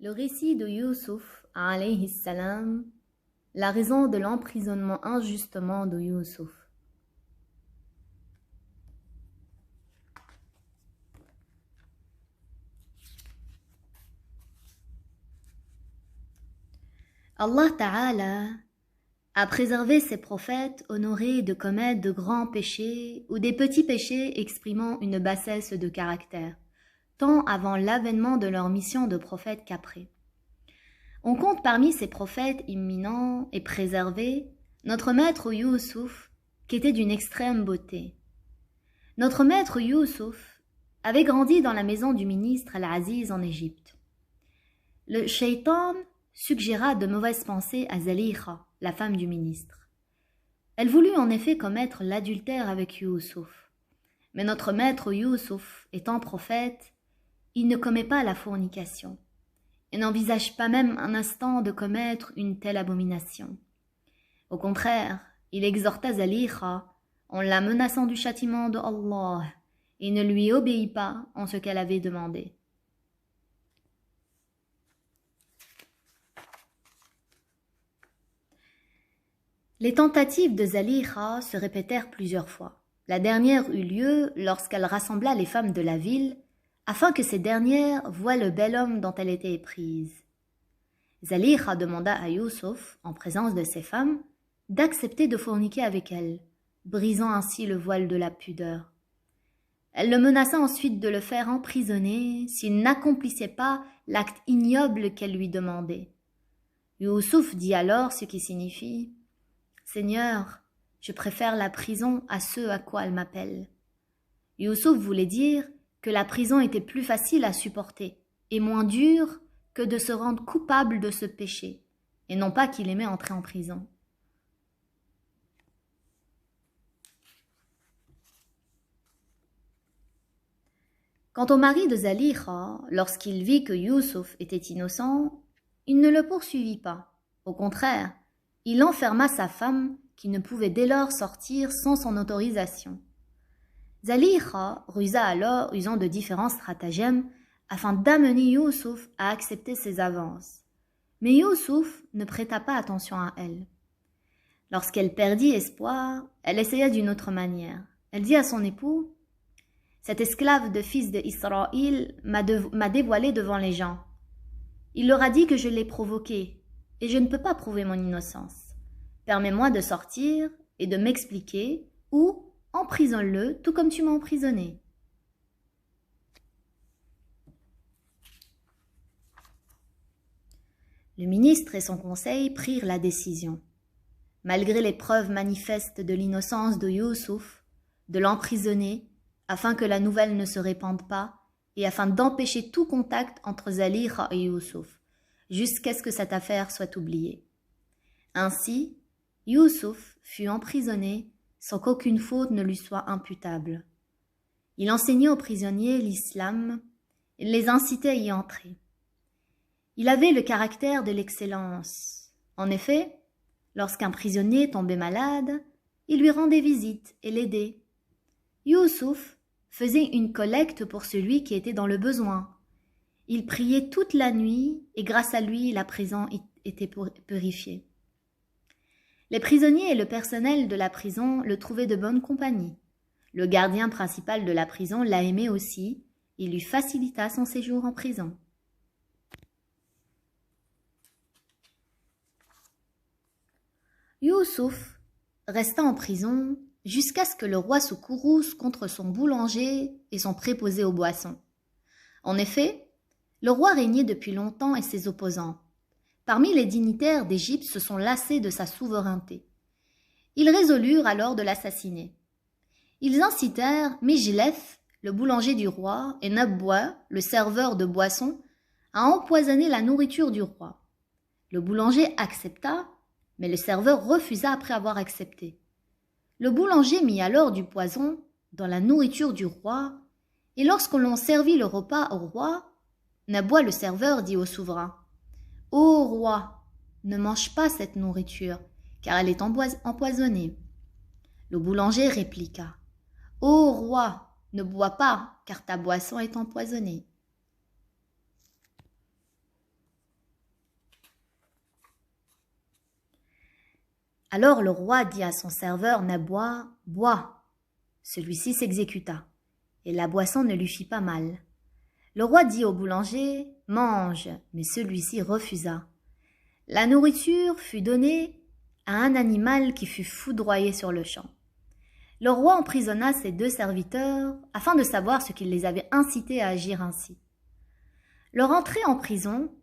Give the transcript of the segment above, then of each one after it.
Le récit de Youssouf, alayhi salam, la raison de l'emprisonnement injustement de Youssouf. Allah Ta'ala a préservé ses prophètes honorés de commettre de grands péchés ou des petits péchés exprimant une bassesse de caractère, tant avant l'avènement de leur mission de prophète qu'après. On compte parmi ces prophètes imminents et préservés notre maître Youssouf, qui était d'une extrême beauté. Notre maître Youssouf avait grandi dans la maison du ministre Al-Aziz en Égypte. Le shaitan suggéra de mauvaises pensées à Zalikha, la femme du ministre. Elle voulut en effet commettre l'adultère avec Youssouf. Mais notre maître Youssouf, étant prophète, il ne commet pas la fornication et n'envisage pas même un instant de commettre une telle abomination. Au contraire, il exhorta Zalikha en la menaçant du châtiment de Allah et ne lui obéit pas en ce qu'elle avait demandé. Les tentatives de Zalikha se répétèrent plusieurs fois. La dernière eut lieu lorsqu'elle rassembla les femmes de la ville afin que ces dernières voient le bel homme dont elle était éprise. Zalikha demanda à Youssouf, en présence de ces femmes, d'accepter de forniquer avec elle, brisant ainsi le voile de la pudeur. Elle le menaça ensuite de le faire emprisonner s'il n'accomplissait pas l'acte ignoble qu'elle lui demandait. Youssouf dit alors ce qui signifie « Seigneur, je préfère la prison à ce à quoi elle m'appelle. » Youssouf voulait dire que la prison était plus facile à supporter et moins dure que de se rendre coupable de ce péché, et non pas qu'il aimait entrer en prison. Quant au mari de Zalikha, lorsqu'il vit que Youssouf était innocent, il ne le poursuivit pas. Au contraire, il enferma sa femme qui ne pouvait dès lors sortir sans son autorisation. Zalikha rusa alors, usant de différents stratagèmes, afin d'amener Youssouf à accepter ses avances. Mais Youssouf ne prêta pas attention à elle. Lorsqu'elle perdit espoir, elle essaya d'une autre manière. Elle dit à son époux « Cet esclave de fils d'Israël m'a dévoilé devant les gens. Il leur a dit que je l'ai provoqué, et je ne peux pas prouver mon innocence. Permets-moi de sortir et de m'expliquer, ou emprisonne-le tout comme tu m'as emprisonné. » Le ministre et son conseil prirent la décision. Malgré les preuves manifestes de l'innocence de Youssouf, de l'emprisonner, afin que la nouvelle ne se répande pas, et afin d'empêcher tout contact entre Zalikha et Youssouf, jusqu'à ce que cette affaire soit oubliée. Ainsi, Youssouf fut emprisonné sans qu'aucune faute ne lui soit imputable. Il enseignait aux prisonniers l'islam et les incitait à y entrer. Il avait le caractère de l'excellence. En effet, lorsqu'un prisonnier tombait malade, il lui rendait visite et l'aidait. Youssouf faisait une collecte pour celui qui était dans le besoin. Il priait toute la nuit et grâce à lui, la prison était purifiée. Les prisonniers et le personnel de la prison le trouvaient de bonne compagnie. Le gardien principal de la prison l'a aimé aussi et lui facilita son séjour en prison. Youssouf resta en prison jusqu'à ce que le roi se courrouce contre son boulanger et son préposé aux boissons. En effet, le roi régnait depuis longtemps et ses opposants. Parmi les dignitaires d'Égypte se sont lassés de sa souveraineté. Ils résolurent alors de l'assassiner. Ils incitèrent Mijlef, le boulanger du roi, et Nabwa, le serveur de boissons, à empoisonner la nourriture du roi. Le boulanger accepta, mais le serveur refusa après avoir accepté. Le boulanger mit alors du poison dans la nourriture du roi, et lorsqu'on l'on servit le repas au roi, Nabwa le serveur dit au souverain « Ô roi, ne mange pas cette nourriture, car elle est empoisonnée. » Le boulanger répliqua « Ô roi, ne bois pas, car ta boisson est empoisonnée. » Alors le roi dit à son serveur Nabwa, « Bois !» Celui-ci s'exécuta, et la boisson ne lui fit pas mal. Le roi dit au boulanger, « Mange !» mais celui-ci refusa. La nourriture fut donnée à un animal qui fut foudroyé sur le champ. Le roi emprisonna ses 2 serviteurs afin de savoir ce qui les avait incités à agir ainsi. Leur entrée en prison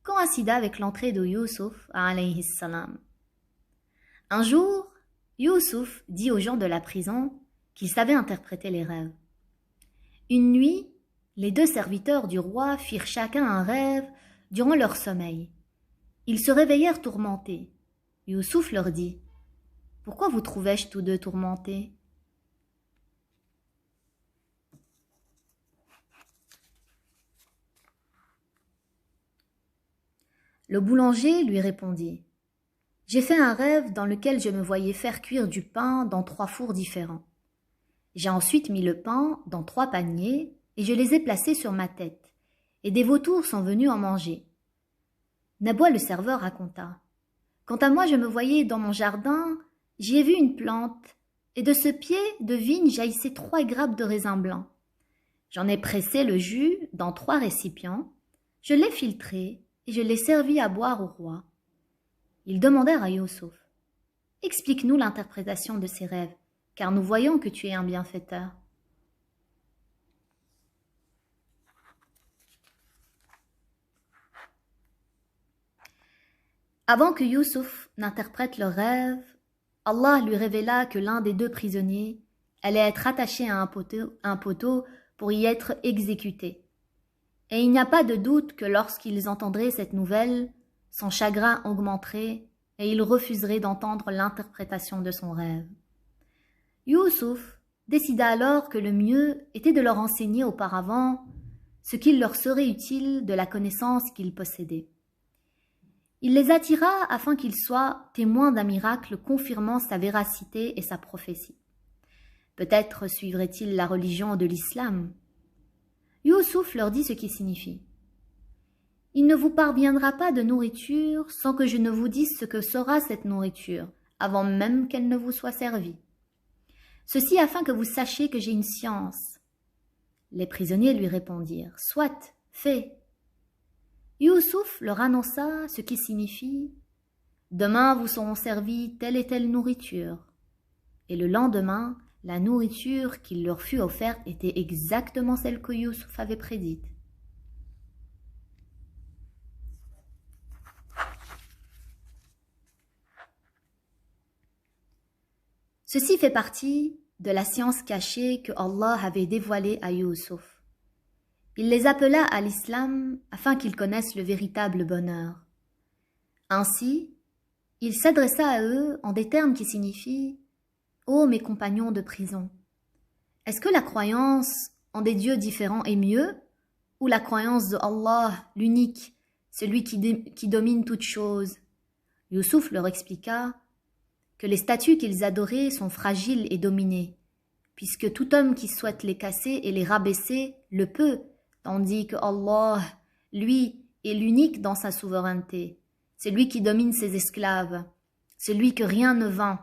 coïncida avec l'entrée de Youssouf alayhi salam. Un jour, Youssouf dit aux gens de la prison qu'il savait interpréter les rêves. Une nuit, les 2 serviteurs du roi firent chacun un rêve durant leur sommeil. Ils se réveillèrent tourmentés. Youssouf leur dit « Pourquoi vous trouvais-je tous 2 tourmentés ?» Le boulanger lui répondit « J'ai fait un rêve dans lequel je me voyais faire cuire du pain dans 3 fours différents. J'ai ensuite mis le pain dans 3 paniers et je les ai placés sur ma tête, et des vautours sont venus en manger. » Nabwa le serveur raconta « Quant à moi, je me voyais dans mon jardin, j'y ai vu une plante, et de ce pied de vigne jaillissaient 3 grappes de raisin blanc. J'en ai pressé le jus dans 3 récipients, je l'ai filtré, et je l'ai servi à boire au roi. » Ils demandèrent à Youssouf « Explique-nous l'interprétation de ces rêves, car nous voyons que tu es un bienfaiteur. » Avant que Youssouf n'interprète le rêve, Allah lui révéla que l'un des 2 prisonniers allait être attaché à un poteau pour y être exécuté. Et il n'y a pas de doute que lorsqu'ils entendraient cette nouvelle, son chagrin augmenterait et il refuserait d'entendre l'interprétation de son rêve. Youssouf décida alors que le mieux était de leur enseigner auparavant ce qu'il leur serait utile de la connaissance qu'ils possédaient. Il les attira afin qu'ils soient témoins d'un miracle confirmant sa véracité et sa prophétie. Peut-être suivraient-ils la religion de l'islam. Youssouf leur dit ce qui signifie « Il ne vous parviendra pas de nourriture sans que je ne vous dise ce que sera cette nourriture, avant même qu'elle ne vous soit servie. Ceci afin que vous sachiez que j'ai une science. » Les prisonniers lui répondirent « Soit, fais. » Youssouf leur annonça ce qui signifie « Demain vous seront servis telle et telle nourriture. » Et le lendemain, la nourriture qui leur fut offerte était exactement celle que Youssouf avait prédite. Ceci fait partie de la science cachée que Allah avait dévoilée à Youssouf. Il les appela à l'islam afin qu'ils connaissent le véritable bonheur. Ainsi, il s'adressa à eux en des termes qui signifient « Ô mes compagnons de prison, est-ce que la croyance en des dieux différents est mieux ou la croyance de Allah, l'unique, celui qui domine toutes choses ?» Youssouf leur expliqua que les statues qu'ils adoraient sont fragiles et dominées, puisque tout homme qui souhaite les casser et les rabaisser le peut, tandis que Allah, lui, est l'unique dans sa souveraineté. C'est lui qui domine ses esclaves, celui que rien ne vainc,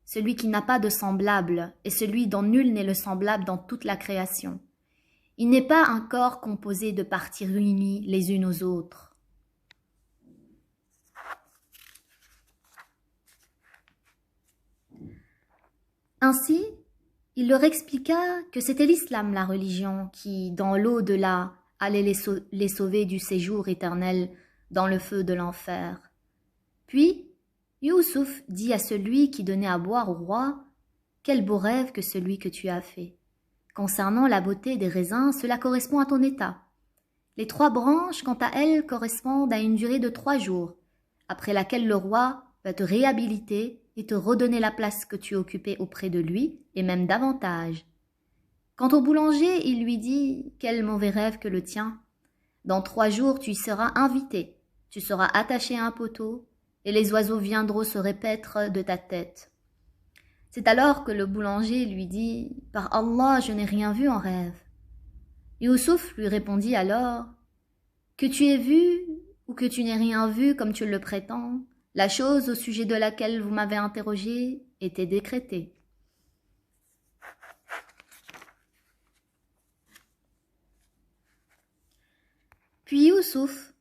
celui qui n'a pas de semblable, et celui dont nul n'est le semblable dans toute la création. Il n'est pas un corps composé de parties réunies les unes aux autres. Ainsi, il leur expliqua que c'était l'islam la religion qui, dans l'au-delà, allait les sauver du séjour éternel dans le feu de l'enfer. Puis, Youssouf dit à celui qui donnait à boire au roi « Quel beau rêve que celui que tu as fait. Concernant la beauté des raisins, cela correspond à ton état. Les 3 branches, quant à elles, correspondent à une durée de 3 jours, après laquelle le roi va te réhabiliter et te redonner la place que tu occupais auprès de lui, et même davantage. Quant au boulanger, il lui dit « Quel mauvais rêve que le tien. Dans 3 jours, tu y seras invité, tu seras attaché à un poteau, et les oiseaux viendront se repaître de ta tête. » C'est alors que le boulanger lui dit « Par Allah, je n'ai rien vu en rêve. » Youssouf lui répondit alors « Que tu aies vu ou que tu n'aies rien vu comme tu le prétends, La chose au sujet de laquelle vous m'avez interrogé était décrétée. Puis Youssouf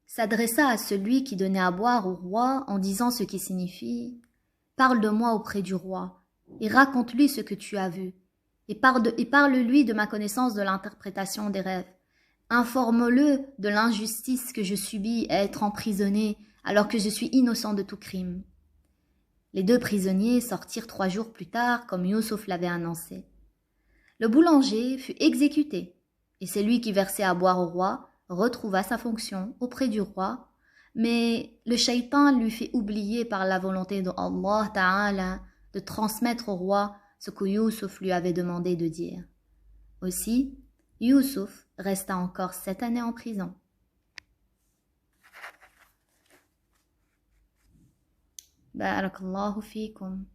s'adressa à celui qui donnait à boire au roi en disant ce qui signifie « Parle de moi auprès du roi et raconte-lui ce que tu as vu et parle-lui de ma connaissance de l'interprétation des rêves. Informe-le de l'injustice que je subis à être emprisonné alors que je suis innocent de tout crime. » Les deux prisonniers sortirent 3 jours plus tard comme Youssouf l'avait annoncé. Le boulanger fut exécuté et celui qui versait à boire au roi retrouva sa fonction auprès du roi, mais le shaitan lui fit oublier par la volonté de Allah Ta'ala de transmettre au roi ce que Youssouf lui avait demandé de dire. Aussi, Youssouf resta encore 7 années en prison. Barakallahu fikum.